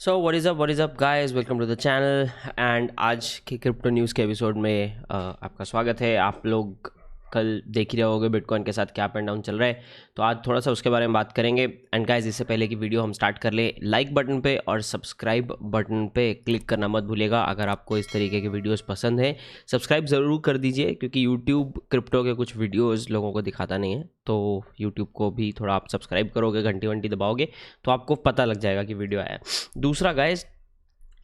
So what is up guys, welcome to the channel. And आज के crypto news के episode में आपका स्वागत है। आप लोग कल देख ही रहे होगे बिटकॉइन के साथ क्या अप एंड डाउन चल रहा है, तो आज थोड़ा सा उसके बारे में बात करेंगे। एंड गाइस, इससे पहले कि वीडियो हम स्टार्ट कर ले, लाइक बटन पे और सब्सक्राइब बटन पे क्लिक करना मत भूलिएगा। अगर आपको इस तरीके की वीडियोस पसंद है, सब्सक्राइब ज़रूर कर दीजिए, क्योंकि यूट्यूब क्रिप्टो के कुछ वीडियोस लोगों को दिखाता नहीं है। तो यूट्यूब को भी थोड़ा आप सब्सक्राइब करोगे, घंटी वंटी दबाओगे तो आपको पता लग जाएगा कि वीडियो आया है। दूसरा गाइस,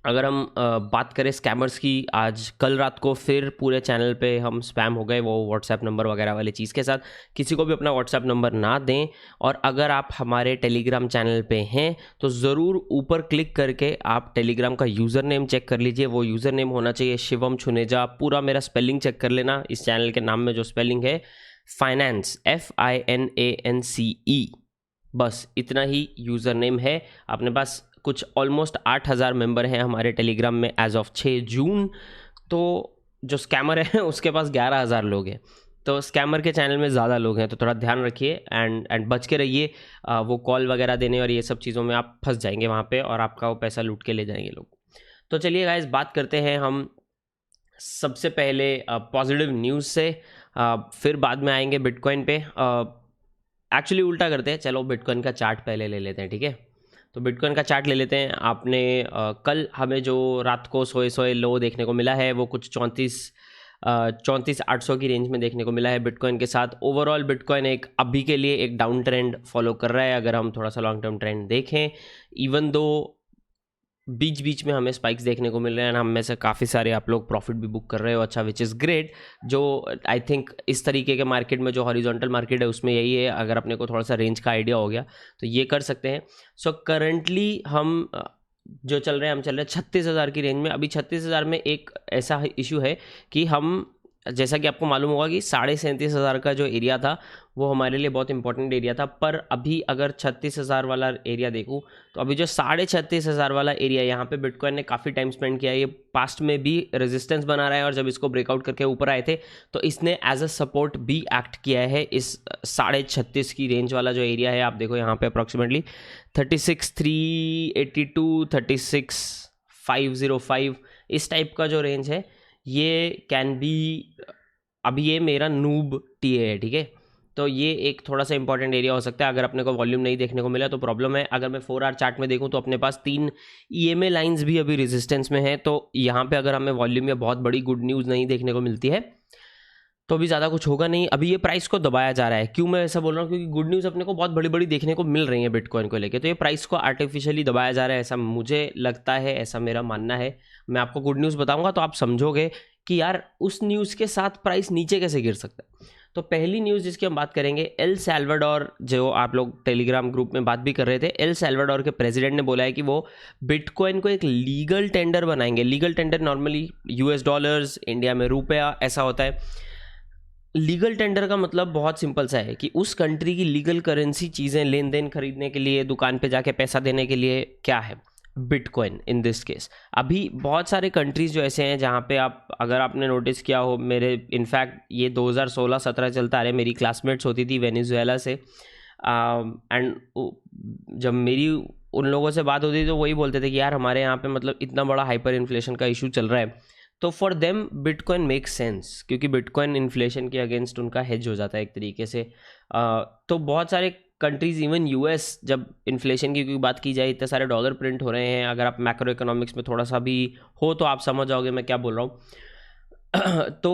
अगर हम बात करें स्कैमर्स की, आज कल रात को फिर पूरे चैनल पे हम स्पैम हो गए वो व्हाट्सएप नंबर वगैरह वाली चीज़ के साथ। किसी को भी अपना व्हाट्सएप नंबर ना दें। और अगर आप हमारे टेलीग्राम चैनल पे हैं तो ज़रूर ऊपर क्लिक करके आप टेलीग्राम का यूज़र नेम चेक कर लीजिए। वो यूज़र नेम होना चाहिए शिवम छुनेजा। पूरा मेरा स्पेलिंग चेक कर लेना। इस चैनल के नाम में जो स्पेलिंग है फाइनेंस, FINANCE, बस इतना ही यूज़र नेम है। अपने पास कुछ ऑलमोस्ट 8,000 मेंबर हैं हमारे टेलीग्राम में एज ऑफ 6 जून। तो जो स्कैमर है उसके पास 11,000 लोग हैं। तो स्कैमर के चैनल में ज़्यादा लोग हैं, तो थोड़ा ध्यान रखिए एंड बच के रहिए। वो कॉल वगैरह देने और ये सब चीज़ों में आप फंस जाएंगे वहाँ पे, और आपका वो पैसा लूट के ले जाएंगे लोग। तो चलिए गाइस, बात करते हैं हम सबसे पहले पॉजिटिव न्यूज़ से, फिर बाद में आएंगे बिटकॉइन पे। एक्चुअली उल्टा करते हैं, चलो बिटकॉइन का चार्ट पहले ले लेते हैं, ठीक है। तो बिटकॉइन का चार्ट ले लेते हैं। आपने कल हमें जो रात को सोए सोए लो देखने को मिला है वो कुछ 34,800 की रेंज में देखने को मिला है बिटकॉइन के साथ। ओवरऑल बिटकॉइन एक अभी के लिए एक डाउन ट्रेंड फॉलो कर रहा है। अगर हम थोड़ा सा लॉन्ग टर्म ट्रेंड देखें, इवन दो बीच बीच में हमें स्पाइक्स देखने को मिल रहे हैं, हम में से काफ़ी सारे आप लोग प्रॉफिट भी बुक कर रहे हो, अच्छा, विच इज़ ग्रेट। जो आई थिंक इस तरीके के मार्केट में जो हॉरिजॉन्टल मार्केट है उसमें यही है। अगर अपने को थोड़ा सा रेंज का आइडिया हो गया तो ये कर सकते हैं। सो करंटली हम जो चल रहे हैं, हम चल रहे हैं 36,000 की रेंज में। अभी 36,000 में एक ऐसा इशू है कि हम, जैसा कि आपको मालूम होगा कि 37,500 का जो एरिया था वो हमारे लिए बहुत इंपॉर्टेंट एरिया था। पर अभी अगर 36,000 वाला एरिया देखूँ तो अभी जो 36,500 वाला एरिया, यहाँ पे बिटकॉइन ने काफ़ी टाइम स्पेंड किया है। ये पास्ट में भी रेजिस्टेंस बना रहा है, और जब इसको ब्रेकआउट करके ऊपर आए थे तो इसने एज अ सपोर्ट भी एक्ट किया है। इस 36,500 की रेंज वाला जो एरिया है, आप देखो यहाँ पे अप्रॉक्सीमेटली 36,382, 36,505 इस टाइप का जो रेंज है, ये कैन बी, अभी ये मेरा नूब टीए है, ठीक है। तो ये एक थोड़ा सा इंपॉर्टेंट एरिया हो सकता है। अगर अपने को वॉल्यूम नहीं देखने को मिला तो प्रॉब्लम है। अगर मैं 4 आवर चार्ट में देखूं तो अपने पास 3 EMA लाइंस भी अभी रेजिस्टेंस में है। तो यहाँ पे अगर हमें वॉल्यूम या बहुत बड़ी गुड न्यूज़ नहीं देखने को मिलती है तो भी ज़्यादा कुछ होगा नहीं। अभी ये प्राइस को दबाया जा रहा है। क्यों मैं ऐसा बोल रहा हूँ? क्योंकि गुड न्यूज़ अपने को बहुत बड़ी बड़ी देखने को मिल रही है बिटकॉइन को लेके, तो ये प्राइस को आर्टिफिशियली दबाया जा रहा है, ऐसा मुझे लगता है, ऐसा मेरा मानना है। मैं आपको गुड न्यूज़ बताऊंगा तो आप समझोगे कि यार उस न्यूज़ के साथ प्राइस नीचे कैसे गिर सकता है। तो पहली न्यूज़ जिसकी हम बात करेंगे, एल सैल्वाडोर, जो आप लोग टेलीग्राम ग्रुप में बात भी कर रहे थे, एल सैल्वाडोर के प्रेसिडेंट ने बोला है कि वो बिटकॉइन को एक लीगल टेंडर बनाएंगे। Legal tender normally US dollars, India में रुपया ऐसा होता है। लीगल टेंडर का मतलब बहुत सिंपल सा है कि उस कंट्री की लीगल करेंसी, चीज़ें लेन देन खरीदने के लिए, दुकान पे जाके पैसा देने के लिए क्या है, बिटकॉइन इन दिस केस। अभी बहुत सारे कंट्रीज़ जो ऐसे हैं जहाँ पे आप, अगर आपने नोटिस किया हो, मेरे इनफैक्ट ये 2016-17 चलता आ रहा है, मेरी क्लासमेट्स होती थी वेनेजुएला से, एंड जब मेरी उन लोगों से बात होती थी तो वही बोलते थे कि यार हमारे यहाँ पे मतलब इतना बड़ा हाइपर इन्फ्लेशन का इशू चल रहा है। तो for them bitcoin make sense, क्योंकि बिटकॉइन इन्फ्लेशन के अगेंस्ट उनका हेज हो जाता है एक तरीके से। तो बहुत सारे कंट्रीज, इवन US, जब इन्फ्लेशन की बात की जाए, इतने सारे डॉलर प्रिंट हो रहे हैं। अगर आप मैक्रो इकोनॉमिक्स में थोड़ा सा भी हो तो आप समझ जाओगे मैं क्या बोल रहा हूँ। तो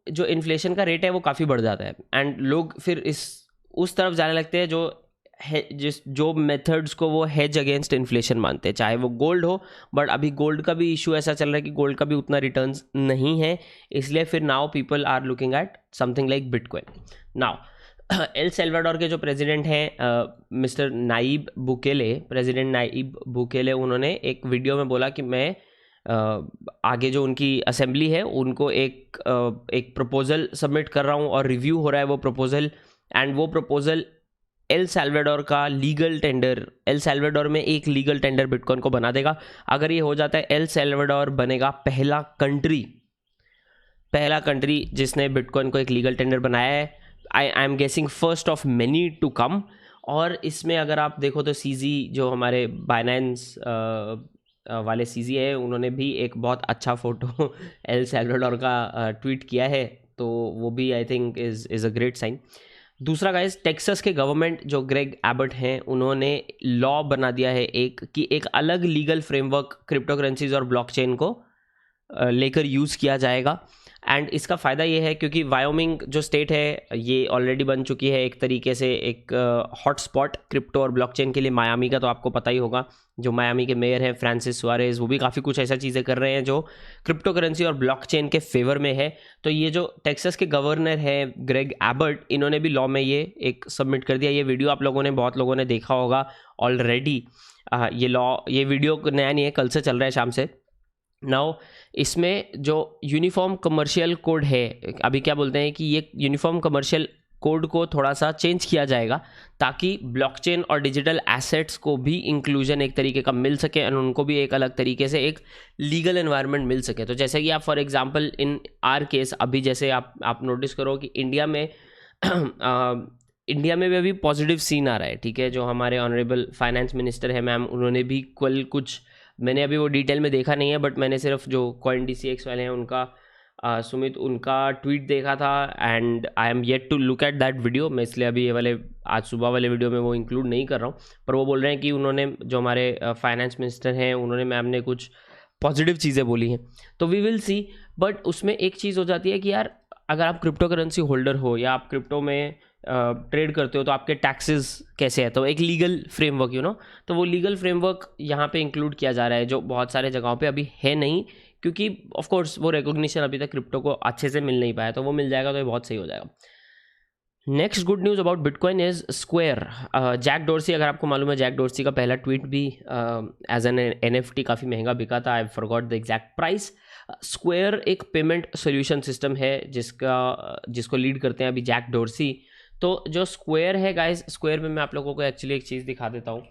जो इन्फ्लेशन का रेट है वो काफ़ी बढ़ जाता है, एंड लोग फिर उस तरफ जाने लगते हैं जो मेथड्स को वो हेज अगेंस्ट इन्फ्लेशन मानते हैं, चाहे वो गोल्ड हो। बट अभी गोल्ड का भी इशू ऐसा चल रहा है कि गोल्ड का भी उतना रिटर्न्स नहीं है, इसलिए फिर now people are looking at something like bitcoin. Now El Salvador के जो प्रेसिडेंट हैं, mister Nayib Bukele, president Nayib Bukele, उन्होंने एक वीडियो में बोला कि मैं आगे जो उनकी असेंबली है उनको एक प्रपोजल सबमिट कर रहा हूँ, और रिव्यू हो रहा है वो प्रपोजल। एंड वो प्रपोजल एल सैल्वाडोर का लीगल टेंडर, एल सैल्वाडोर में एक लीगल टेंडर बिटकॉइन को बना देगा। अगर ये हो जाता है, एल सैल्वाडोर बनेगा पहला कंट्री जिसने बिटकॉइन को एक लीगल टेंडर बनाया है। I am guessing first of many to come. और इसमें अगर आप देखो तो CZ, जो हमारे बाइनेंस वाले सीजी है, उन्होंने भी एक बहुत अच्छा फ़ोटो एल सैल्वाडोर का ट्वीट किया है, तो वो भी I think is a great sign. दूसरा गाइस, टेक्सास के गवर्नमेंट जो ग्रेग एबट हैं, उन्होंने लॉ बना दिया है एक अलग लीगल फ्रेमवर्क क्रिप्टो करेंसीज और ब्लॉकचेन को लेकर यूज़ किया जाएगा। एंड इसका फ़ायदा ये है क्योंकि वायोमिंग जो स्टेट है ये ऑलरेडी बन चुकी है एक तरीके से एक हॉटस्पॉट क्रिप्टो और ब्लॉकचेन के लिए। मायामी का तो आपको पता ही होगा, जो मायामी के मेयर हैं फ्रांसिस सुआरेज, वो भी काफ़ी कुछ ऐसा चीज़ें कर रहे हैं जो क्रिप्टो करेंसी और ब्लॉकचेन के फेवर में है। तो ये जो टेक्सास के गवर्नर है ग्रेग एबट, इन्होंने भी लॉ में ये एक सबमिट कर दिया। ये वीडियो आप लोगों ने बहुत लोगों ने देखा होगा ऑलरेडी। ये वीडियो नया नहीं है, कल से चल रहा है शाम से। नाउ इसमें जो यूनिफॉर्म कमर्शियल कोड है, अभी क्या बोलते हैं कि ये यूनिफॉर्म कमर्शियल कोड को थोड़ा सा चेंज किया जाएगा ताकि ब्लॉकचेन और डिजिटल एसेट्स को भी इंक्लूजन एक तरीके का मिल सके और उनको भी एक अलग तरीके से एक लीगल एनवायरनमेंट मिल सके। तो जैसे कि आप for example in are case, अभी जैसे आप नोटिस करो कि इंडिया में इंडिया में भी अभी पॉजिटिव सीन आ रहा है, ठीक है। जो हमारे ऑनरेबल फाइनेंस मिनिस्टर है मैम, उन्होंने भी कल कुछ, मैंने अभी वो डिटेल में देखा नहीं है, बट मैंने सिर्फ जो CoinDCX वाले हैं उनका सुमित, उनका ट्वीट देखा था and I am yet to look at that video. मैं इसलिए अभी ये वाले आज सुबह वाले वीडियो में वो इंक्लूड नहीं कर रहा हूँ, पर वो बोल रहे हैं कि उन्होंने, जो हमारे फाइनेंस मिनिस्टर हैं, उन्होंने, मैम ने कुछ पॉजिटिव चीज़ें बोली हैं। तो वी विल सी, बट उसमें एक चीज़ हो जाती है कि यार अगर आप क्रिप्टो करेंसी होल्डर हो या आप क्रिप्टो में ट्रेड करते हो तो आपके टैक्सेस कैसे है, तो एक लीगल फ्रेमवर्क तो वो लीगल फ्रेमवर्क यहाँ पे इंक्लूड किया जा रहा है, जो बहुत सारे जगहों पे अभी है नहीं, क्योंकि ऑफ कोर्स वो रिकॉग्निशन अभी तक क्रिप्टो को अच्छे से मिल नहीं पाया। तो वो मिल जाएगा तो ये बहुत सही हो जाएगा। Next good news about bitcoin is Square. Jack Dorsey, अगर आपको मालूम है, जैक डोर्सी का पहला ट्वीट भी एज एन NFT काफ़ी महंगा बिका था। I forgot the exact price. Square एक पेमेंट सोल्यूशन सिस्टम है जिसको लीड करते हैं अभी जैक डोर्सी। तो जो स्क्वायर है गाइस, स्क्वायर में मैं आप लोगों को एक्चुअली एक चीज़ दिखा देता हूँ,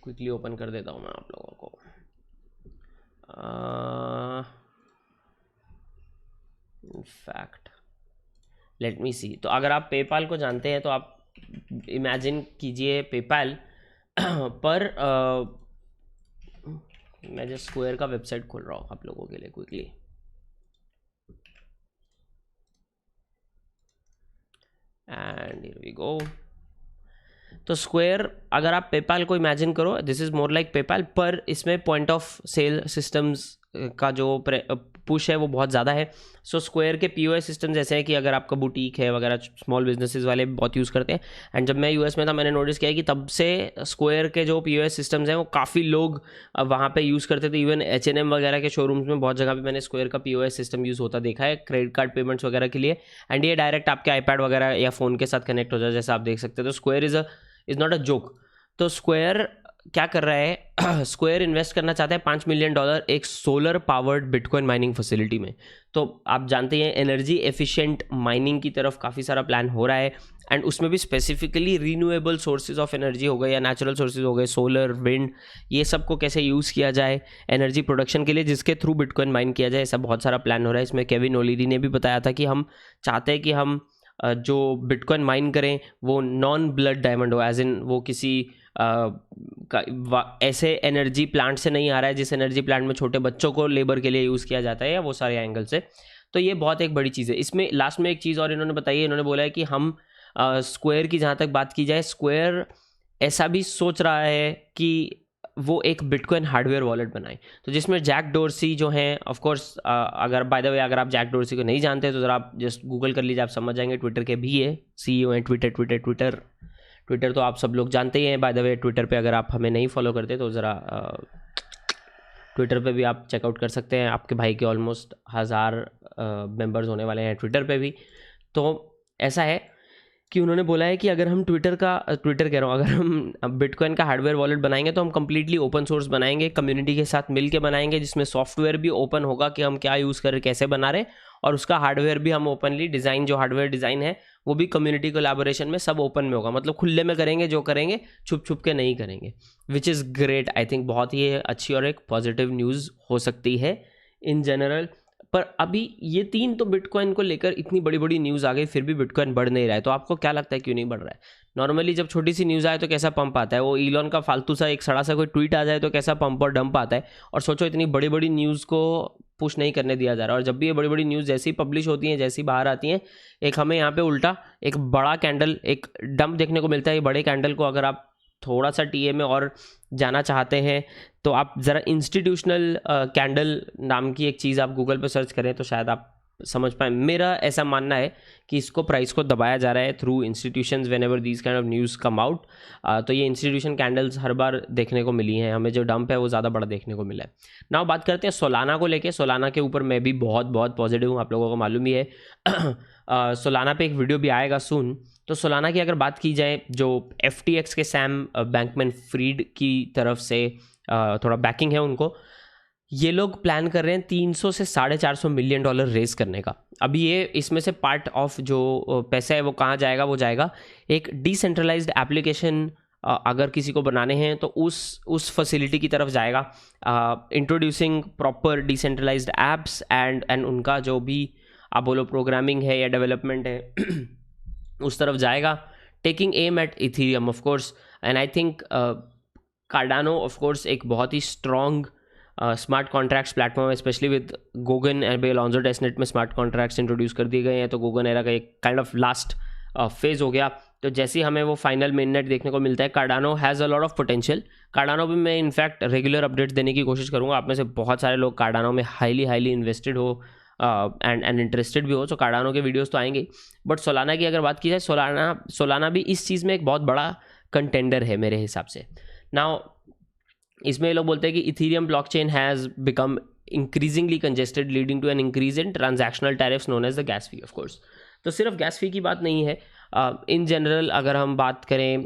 क्विकली ओपन कर देता हूँ मैं आप लोगों को। इनफैक्ट लेट मी सी। तो अगर आप पेपाल को जानते हैं तो आप इमेजिन कीजिए पेपाल पर मैं जस्ट स्क्वायर का वेबसाइट खोल रहा हूँ आप लोगों के लिए quickly. And here we go. तो स्क्वायर, अगर आप पेपाल को इमेजिन करो, this is more like PayPal, पर इसमें पॉइंट ऑफ सेल सिस्टम्स का जो पुश है वो बहुत ज़्यादा है। सो स्क्वायर के POS सिस्टम जैसे हैं कि अगर आपका बुटीक है वगैरह, स्मॉल बिजनेसेस वाले बहुत यूज़ करते हैं। एंड जब मैं US में था, मैंने नोटिस किया कि तब से स्क्वायर के जो POS सिस्टम्स हैं वो काफ़ी लोग वहाँ पे यूज़ करते थे। इवन H&M वगैरह के शोरूम्स में बहुत जगह पे मैंने स्क्वायर का POS सिस्टम यूज़ होता देखा है क्रेडिट कार्ड पेमेंट्स वगैरह के लिए। एंड ये डायरेक्ट आपके iPad वगैरह या फ़ोन के साथ कनेक्ट हो जाए, जैसा आप देख सकते हैं। तो square is not a joke. तो स्क्वायर क्या कर रहा है, स्क्वायर इन्वेस्ट करना चाहता है $5 मिलियन एक solar powered bitcoin mining facility में। तो आप जानते हैं एनर्जी एफिशिएंट माइनिंग की तरफ काफ़ी सारा प्लान हो रहा है। एंड उसमें भी specifically renewable sources of energy हो गए या नेचुरल सोर्सेज हो गए, सोलर, विंड, ये सब को कैसे यूज़ किया जाए एनर्जी प्रोडक्शन के लिए, जिसके थ्रू बिटकॉइन माइन किया जाए। ऐसा बहुत सारा प्लान हो रहा है। इसमें केविन ओलीरी ने भी बताया था कि हम चाहते हैं कि हम जो बिटकॉइन माइन करें वो नॉन ब्लड डायमंड हो, एज इन वो किसी ऐसे एनर्जी प्लांट से नहीं आ रहा है जिस एनर्जी प्लांट में छोटे बच्चों को लेबर के लिए यूज़ किया जाता है, या वो सारे एंगल से। तो ये बहुत एक बड़ी चीज़ है। इसमें लास्ट में एक चीज़ और इन्होंने बताई है, इन्होंने बोला है कि हम स्क्वायर की जहाँ तक बात की जाए, स्क्वायर ऐसा भी सोच रहा है कि वो एक बिटकॉइन हार्डवेयर वॉलेट बनाए, तो जिसमें जैक डोर्सी जो हैं, ऑफ कोर्स अगर बाय द वे अगर आप जैक डोर्सी को नहीं जानते तो ज़रा आप जस्ट गूगल कर लीजिए, आप समझ जाएंगे। ट्विटर के भी है CEO हैं। ट्विटर तो आप सब लोग जानते ही हैं। बाय द वे ट्विटर पे अगर आप हमें नहीं फॉलो करते तो ज़रा ट्विटर पे भी आप चेकआउट कर सकते हैं। आपके भाई के ऑलमोस्ट 1000 मेंबर्स होने वाले हैं ट्विटर पे भी। तो ऐसा है कि उन्होंने बोला है कि अगर हम ट्विटर कह रहा हूँ, अगर हम बिटकॉइन का हार्डवेयर वॉलेट बनाएंगे तो हम कंप्लीटली ओपन सोर्स बनाएंगे, कम्युनिटी के साथ मिल के बनाएंगे, जिसमें सॉफ्टवेयर भी ओपन होगा कि हम क्या यूज़ कर रहे, कैसे बना रहे, और उसका हार्डवेयर भी हम ओपनली डिज़ाइन, जो हार्डवेयर डिज़ाइन है वो भी कम्युनिटी कोलैबोरेशन में सब ओपन में होगा। मतलब खुले में करेंगे, जो करेंगे छुप छुप के नहीं करेंगे, which is great. I think बहुत ही अच्छी और एक पॉजिटिव न्यूज़ हो सकती है इन जनरल। पर अभी ये 3 तो बिटकॉइन को लेकर इतनी बड़ी बड़ी न्यूज़ आ गई, फिर भी बिटकॉइन बढ़ नहीं रहा है। तो आपको क्या लगता है क्यों नहीं बढ़ रहा है? नॉर्मली जब छोटी सी न्यूज़ आए तो कैसा पंप आता है, वो इलॉन का फालतू सा एक सड़ा सा कोई ट्वीट आ जाए तो कैसा पंप और डंप आता है। और सोचो इतनी बड़ी बड़ी न्यूज़ को पुश नहीं करने दिया जा रहा, और जब भी ये बड़ी बड़ी न्यूज़ जैसी पब्लिश होती हैं, जैसी बाहर आती हैं, एक हमें यहाँ पे उल्टा एक बड़ा कैंडल, एक डंप देखने को मिलता है। ये बड़े कैंडल को अगर आप थोड़ा सा टीए में और जाना चाहते हैं तो आप ज़रा इंस्टीट्यूशनल कैंडल नाम की एक चीज़ आप गूगल पर सर्च करें तो शायद आप समझ पाए। मेरा ऐसा मानना है कि इसको प्राइस को दबाया जा रहा है through institutions when ever these kind of news come out. तो ये इंस्टीट्यूशन कैंडल्स हर बार देखने को मिली हैं, हमें जो डंप है वो ज़्यादा बड़ा देखने को मिला है। नाउ बात करते हैं सोलाना को लेके। सोलाना के ऊपर मैं भी बहुत बहुत पॉजिटिव हूँ, आप लोगों को मालूम ही है। सोलाना पे एक वीडियो भी आएगा सून। तो सोलाना की अगर बात की जाए, जो FTX के सैम बैंकमैन फ्रीड की तरफ से थोड़ा बैकिंग है उनको, ये लोग प्लान कर रहे हैं 300 से $450 मिलियन रेज करने का। अभी ये इसमें से पार्ट ऑफ जो पैसा है वो कहाँ जाएगा, वो जाएगा एक डिसेंट्रलाइज्ड एप्लीकेशन अगर किसी को बनाने हैं तो उस फैसिलिटी की तरफ जाएगा, introducing proper decentralised apps and उनका जो भी आप बोलो प्रोग्रामिंग है या डेवलपमेंट है उस तरफ जाएगा, taking aim at Ethereum of course. And I think Cardano of course एक बहुत ही स्ट्रॉन्ग स्मार्ट कॉन्ट्रैक्ट्स प्लेटफॉर्म है, specially with Goguen and Alonzo testnet में स्मार्ट कॉन्ट्रैक्ट्स इंट्रोड्यूस कर दिए गए हैं। तो गोगन एरा का एक काइंड ऑफ लास्ट फेज हो गया। तो जैसे ही हमें वो फाइनल मेननेट देखने को मिलता है, Cardano has a lot of potential. Cardano भी मैं इनफैक्ट रेगुलर अपडेट्स देने की कोशिश करूँगा। आप में से बहुत सारे लोग कार्डानो में हाईली इन्वेस्टेड हो एंड इंटरेस्टेड भी हो, तो कार्डानो के वीडियोस तो आएंगे। बट सोलाना की अगर बात की जाए, सोलाना भी इस चीज़ में एक बहुत बड़ा कंटेंडर है मेरे हिसाब से। नाउ इसमें लोग बोलते हैं कि Ethereum blockchain has become increasingly congested leading to an increase in transactional tariffs known as the gas fee. Of course तो सिर्फ गैस फी की बात नहीं है, इन जनरल अगर हम बात करें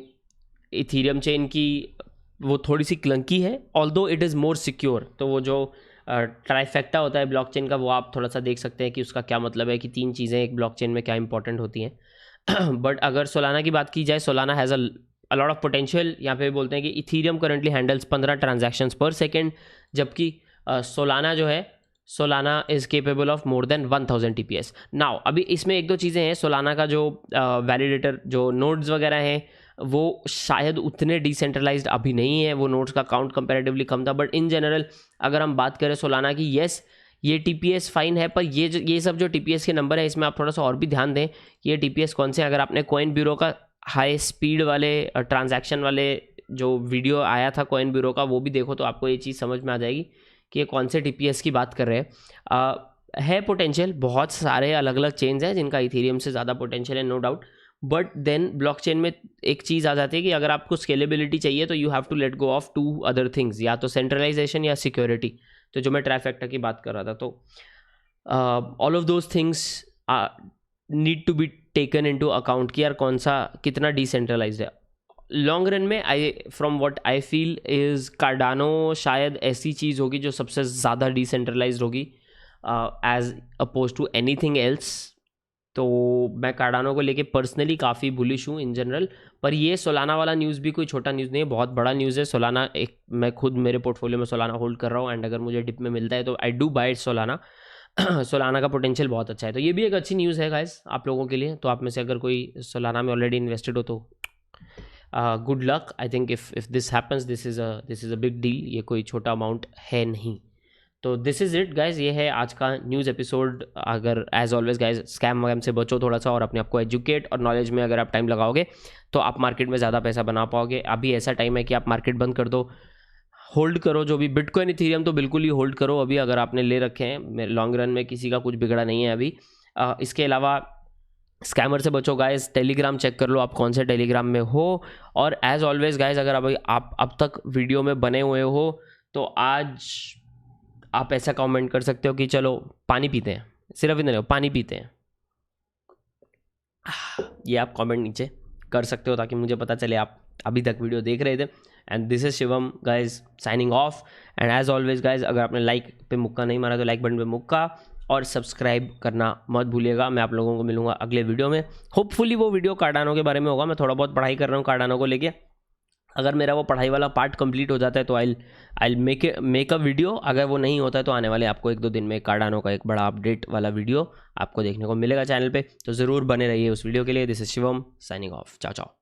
इथीरियम चेन की, वो थोड़ी सी क्लंकी है, although it is more secure. तो वो जो ट्राइफेक्टा होता है ब्लॉकचेन का, वो आप थोड़ा सा देख सकते हैं कि उसका क्या मतलब है, कि 3 चीज़ें एक ब्लॉकचेन में क्या इंपॉर्टेंट होती हैं। बट अगर सोलाना की बात की जाए, Solana has a lot of potential. यहाँ पे बोलते हैं कि इथीरियम करंटली हैंडल्स 15 ट्रांजैक्शंस पर सेकेंड, जबकि सोलाना जो है, Solana is capable of more than 1000 TPS। Now अभी इसमें 1-2 चीज़ें हैं। सोलाना का जो वैलिडेटर जो नोड्स वगैरह हैं वो शायद उतने डिसेंट्रलाइज्ड अभी नहीं है, वो नोड्स का काउंट कंपैरेटिवली कम था। बट इन जनरल अगर हम बात करें सोलाना की, येस ये TPS फाइन है, पर ये सब जो TPS के नंबर है इसमें आप थोड़ा सा और भी ध्यान दें। ये TPS कौन से, अगर आपने कॉइन ब्यूरो का हाई स्पीड वाले ट्रांजैक्शन वाले जो वीडियो आया था कॉइन ब्यूरो का, वो भी देखो तो आपको ये चीज़ समझ में आ जाएगी कि ये कौन से TPS की बात कर रहे हैं। है पोटेंशियल, बहुत सारे अलग अलग चेन्स हैं जिनका इथीरियम से ज़्यादा पोटेंशियल है, no doubt. But then blockchain में एक चीज़ आ जाती है कि अगर आपको स्केलेबिलिटी चाहिए तो you have to let go of 2 other things, या तो सेंट्रलाइजेशन या सिक्योरिटी। तो जो मैं ट्राइफेक्टा की बात कर रहा था, तो all of those things need to be taken into account कि यार कौन सा कितना डिसेंट्रलाइज्ड है। लॉन्ग रन में from what I feel is Cardano शायद ऐसी चीज़ होगी जो सबसे ज़्यादा डिसेंट्रलाइज्ड होगी as opposed to anything else. तो मैं कार्डानो को लेके पर्सनली काफ़ी बुलिश हूँ इन जनरल। पर ये सोलाना वाला न्यूज़ भी कोई छोटा न्यूज़ नहीं है, बहुत बड़ा न्यूज़ है। सोलाना एक, मैं खुद मेरे पोर्टफोलियो में सोलाना होल्ड कर रहा हूँ, एंड अगर मुझे डिप में मिलता है तो I do buy Solana. Solana का पोटेंशियल बहुत अच्छा है, तो ये भी एक अच्छी न्यूज़ है गाइस आप लोगों के लिए। तो आप में से अगर कोई सोलाना में ऑलरेडी इन्वेस्टेड हो तो good luck. I think if this happens, this is a big deal, ये कोई छोटा अमाउंट है नहीं। तो दिस इज़ इट गाइज, ये है आज का न्यूज़ एपिसोड। अगर एज ऑलवेज गाइज स्कैम वैम से बचो थोड़ा सा, और अपने आप को एजुकेट और नॉलेज में अगर आप टाइम लगाओगे तो आप मार्केट में ज़्यादा पैसा बना पाओगे। अभी ऐसा टाइम है कि आप मार्केट बंद कर दो, होल्ड करो जो भी बिटकॉइन इथीरियम, तो बिल्कुल ही होल्ड करो अभी अगर आपने ले रखे हैं। लॉन्ग रन में किसी का कुछ बिगड़ा नहीं है अभी। इसके अलावा स्कैमर से बचो गाइज, टेलीग्राम चेक कर लो आप कौन से टेलीग्राम में हो। और एज ऑलवेज गाइज, अगर अभी आप अब तक वीडियो में बने हुए हो तो आज आप ऐसा कमेंट कर सकते हो कि चलो पानी पीते हैं, सिर्फ इतना नहीं, पानी पीते हैं, ये आप कमेंट नीचे कर सकते हो ताकि मुझे पता चले आप अभी तक वीडियो देख रहे थे। And this is Shivam guys signing off. And as always guys, अगर आपने लाइक पे मुक्का नहीं मारा तो लाइक बटन पे मुक्का, और सब्सक्राइब करना मत भूलिएगा। मैं आप लोगों को मिलूंगा अगले वीडियो में। होपफुली वो वीडियो कार्डानो के बारे में होगा, मैं थोड़ा बहुत पढ़ाई कर रहा हूँ कार्डानो को लेके, अगर मेरा वो पढ़ाई वाला पार्ट कंप्लीट हो जाता है तो आई मेक अ वीडियो। अगर वो नहीं होता है तो आने वाले आपको 1-2 दिन में कार्डानो का एक बड़ा अपडेट वाला वीडियो आपको देखने को मिलेगा चैनल पे, तो ज़रूर बने रहिए उस वीडियो के लिए। This is Shivam signing off, चाओ चाओ।